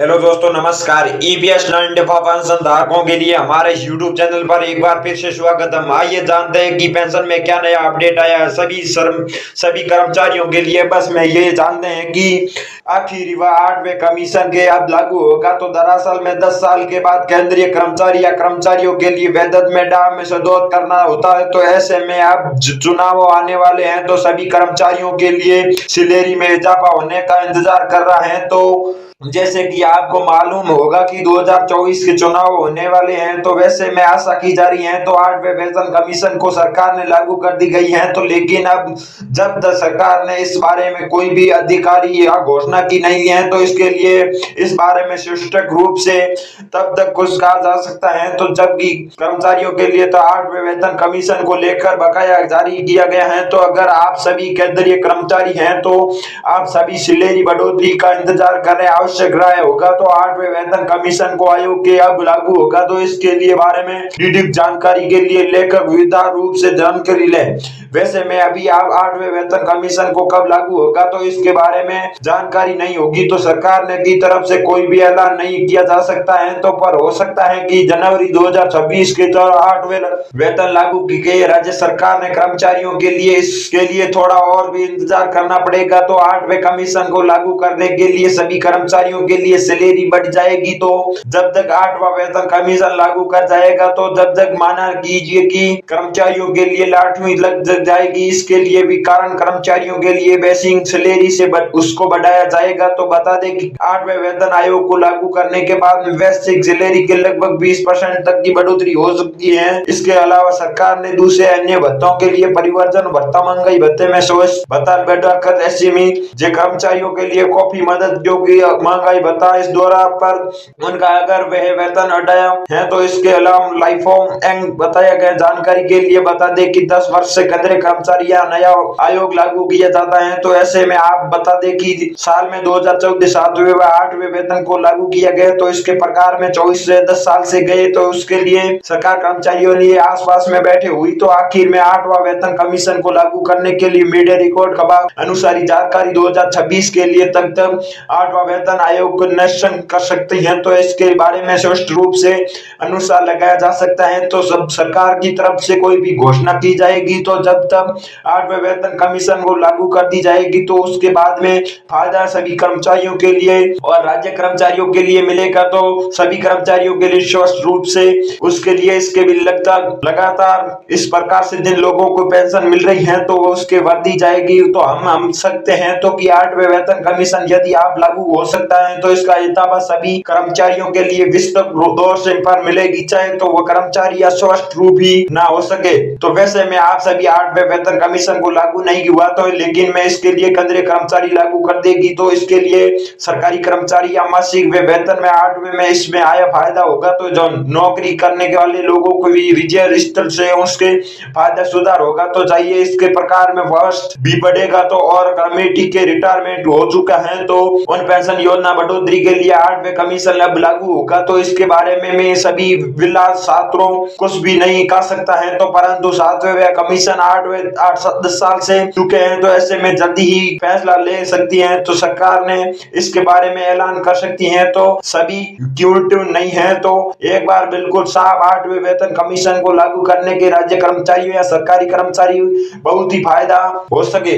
Hello दोस्तों, नमस्कार। EPS non डिफा pension धारकों के लिए हमारे यूट्यूब चैनल पर एक बार फिर से स्वागतम। आइए जानते हैं कि पेंशन में क्या नया अपडेट आया है सभी कर्मचारियों के लिए। बस में ये जानते हैं कि आखिर वह 8वें कमीशन के अब लागू होगा। तो दरअसल में 10 साल के बाद केंद्रीय कर्मचारी या कर्मचारियों के लिए वेतन में डाम में सुधार करना होता है। तो ऐसे में अब चुनाव आने वाले हैं, तो सभी कर्मचारियों के लिए सैलरी में इजाफा होने का इंतजार कर रहा है। तो जैसे कि आपको मालूम होगा कि 2024 के चुनाव होने वाले हैं, तो वैसे में आशा की जा रही है तो 8वें वेतन कमीशन को सरकार ने लागू कर दी गई है। तो लेकिन अब जब तक सरकार ने इस बारे में कोई भी अधिकारी या घोषणा की नहीं है, तो इसके लिए इस बारे में सुष्ठुक रूप से तब तक कुछ कहा जा सकता है। तो जबकि कर्मचारियों के लिए तो 8वें वेतन कमीशन को लेकर बकाया जारी किया गया है। तो अगर आप सभी केंद्रीय कर्मचारी हैं तो आप सभी सैलरी बढ़ोतरी का इंतजार कर रहे हैं, आवश्यक राय होगा तो 8वें वेतन कमीशन को आयोग के अब लागू होगा। तो इसके लिए बारे में डिटेल जानकारी के लिए लेकर विविधा रूप से जानकारी लें। वैसे में अभी आप 8वें वेतन कमीशन को कब लागू होगा तो इसके बारे में जानकारी नहीं होगी। तो सरकार ने की तरफ से कोई भी ऐलान नहीं किया जा सकता है। तो पर हो सकता है कि जनवरी 2026 के दौरान 8वें वेतन लागू की गई। राज्य सरकार ने कर्मचारियों के लिए इसके लिए थोड़ा और भी इंतजार करना पड़ेगा। तो 8वें कमीशन को लागू करने के लिए सभी कर्मचारियों के लिए सैलरी बढ़ जाएगी। तो जब तक 8वां वेतन कमीशन लागू कर जाएगा, तो जब तक माना कीजिए कि कर्मचारियों के लिए लाठवीं लग जाएगी। इसके लिए भी कारण कर्मचारियों के लिए बेसिक सैलरी से उसको बढ़ाया जाएगा। तो बता दें कि 8वें वेतन आयोग को लागू करने के बाद बेसिक सैलरी के लगभग 20% तक की बढ़ोतरी हो सकती है। इसके अलावा सरकार ने दूसरे अन्य भत्तों के लिए परिवर्तन भत्ता, महंगाई भत्ते में 100 भत्ता बढ़ाकर एसएमई जे कर्मचारियों के लिए कॉफी मदद जो कि महंगाई भत्ता इस दौरा पर उनका अगर वह वेतन हटाया है। तो इसके अलावा लाइफ एंड बताया गया जानकारी के लिए बता दें कि 10 वर्ष से केंद्रीय कर्मचारी या नया आयोग लागू किया जाता है। तो ऐसे में आप बता दें कि साल में 2014 7वें व 8वें वेतन को लागू किया गया। तो इसके प्रकार में 24 से 10 साल से गए। तो उसके लिए सरकार कर्मचारियों ने आसपास में बैठे हुई। तो आखिर में 8वां वेतन कमीशन को लागू करने के लिए मीडिया रिकॉर्ड का अनुसार जानकारी 2026 के लिए तक 8वां वेतन आयोग को निश्चित कर सकती है। तो इसके बारे में स्पष्ट रूप से अनुसार लगाया जा सकता है। तो सब सरकार की तरफ से कोई भी घोषणा की जाएगी, तो जब तक 8वें वेतन कमीशन को लागू कर दी जाएगी, तो उसके बाद में फायदा सभी कर्मचारियों के लिए और राज्य कर्मचारियों के लिए मिलेगा। तो सभी कर्मचारियों के लिए स्पष्ट रूप से उसके लिए इसके भी लगातार इस प्रकार से जिन लोगों को पेंशन मिल रही है तो उसके बढ़ दी जाएगी। तो हम सकते हैं तो कि 8वें वेतन कमीशन यदि आप लागू हो सकता है, तो इसका इजाफा सभी कर्मचारियों के लिए विस्तृत दौर से पर मिलेगी, चाहे तो वो कर्मचारी या स्वस्थ रूप ही ना हो सके। तो वैसे में आप सभी 8वें वेतन कमीशन को लागू नहीं हुआ, तो लेकिन मैं इसके लिए केंद्रीय कर्मचारी लागू कर देगी। तो इसके लिए सरकारी कर्मचारी या मासिक वेतन में 8वें में इसमें आया फायदा होगा। तो जो नौकरी करने के वाले लोगों को भी विजय स्तर से उसके फायदा सुधार होगा। तो चाहिए इसके प्रकार में वर्ष भी बढ़ेगा। तो और कमेटी के रिटायरमेंट हो चुका है, तो उन पेंशन योजना बढ़ोतरी के लिए 8वें कमीशन अब लागू होगा। तो इसके बारे में मैं सभी विलास छात्रों कुछ भी नहीं कह सकता है। तो परंतु 7वें कमीशन 10 साल से चुके हैं, तो ऐसे में जल्दी ही फैसला ले सकती है। तो सरकार ने इसके बारे में ऐलान कर सकती है। तो सभी क्यूरेटिव नहीं है, तो एक बार बिल्कुल साफ 8वें वेतन कमीशन को लागू करने के राज्य कर्मचारियों या सरकारी कर्मचारी बहुत ही फायदा हो सके।